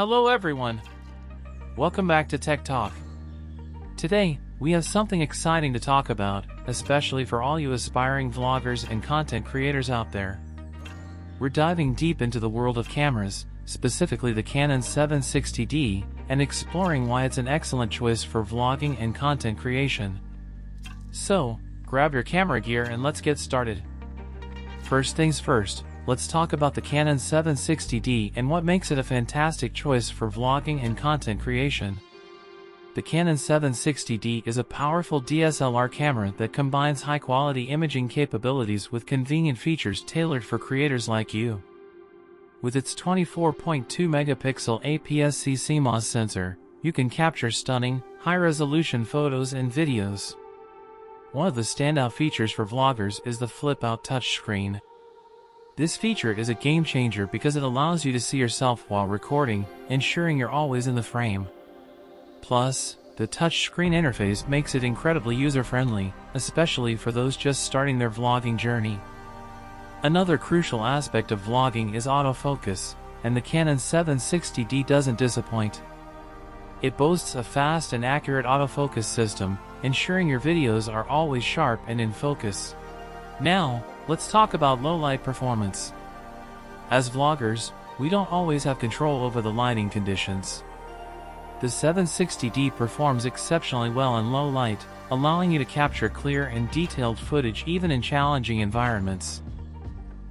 Hello everyone! Welcome back to Tech Talk. Today, we have something exciting to talk about, especially for all you aspiring vloggers and content creators out there. We're diving deep into the world of cameras, specifically the Canon 760D, and exploring why it's an excellent choice for vlogging and content creation. So, grab your camera gear and let's get started. First things first, let's talk about the Canon 760D and what makes it a fantastic choice for vlogging and content creation. The Canon 760D is a powerful DSLR camera that combines high-quality imaging capabilities with convenient features tailored for creators like you. With its 24.2 megapixel APS-C CMOS sensor, you can capture stunning, high-resolution photos and videos. One of the standout features for vloggers is the flip-out touchscreen. This feature is a game-changer because it allows you to see yourself while recording, ensuring you're always in the frame. Plus, the touchscreen interface makes it incredibly user-friendly, especially for those just starting their vlogging journey. Another crucial aspect of vlogging is autofocus, and the Canon 760D doesn't disappoint. It boasts a fast and accurate autofocus system, ensuring your videos are always sharp and in focus. Now, let's talk about low-light performance. As vloggers, we don't always have control over the lighting conditions. The 760D performs exceptionally well in low light, allowing you to capture clear and detailed footage even in challenging environments.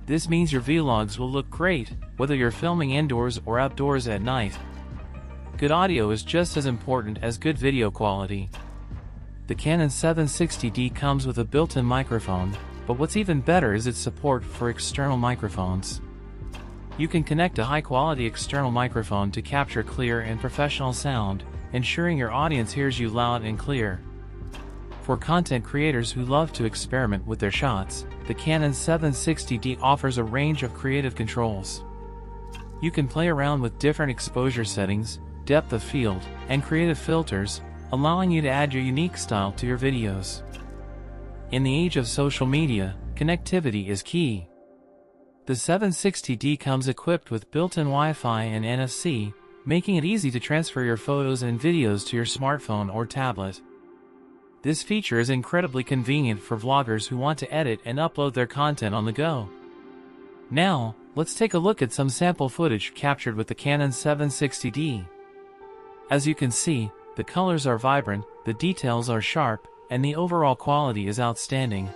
This means your vlogs will look great, whether you're filming indoors or outdoors at night. Good audio is just as important as good video quality. The Canon 760D comes with a built-in microphone, but what's even better is its support for external microphones. You can connect a high-quality external microphone to capture clear and professional sound, ensuring your audience hears you loud and clear. For content creators who love to experiment with their shots, the Canon 760D offers a range of creative controls. You can play around with different exposure settings, depth of field, and creative filters, allowing you to add your unique style to your videos. In the age of social media, connectivity is key. The 760D comes equipped with built-in Wi-Fi and NFC, making it easy to transfer your photos and videos to your smartphone or tablet. This feature is incredibly convenient for vloggers who want to edit and upload their content on the go. Now, let's take a look at some sample footage captured with the Canon 760D. As you can see, the colors are vibrant, the details are sharp, and the overall quality is outstanding.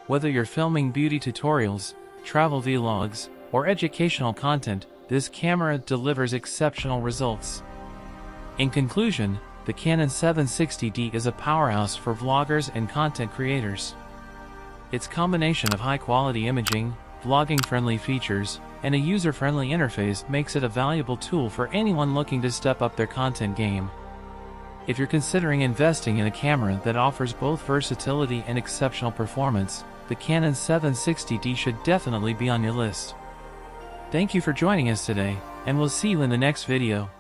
Whether you're filming beauty tutorials, travel vlogs, or educational content, this camera delivers exceptional results. In conclusion, the Canon 760D is a powerhouse for vloggers and content creators. Its combination of high-quality imaging, vlogging-friendly features, and a user-friendly interface makes it a valuable tool for anyone looking to step up their content game. If you're considering investing in a camera that offers both versatility and exceptional performance, the Canon 760D should definitely be on your list. Thank you for joining us today, and we'll see you in the next video.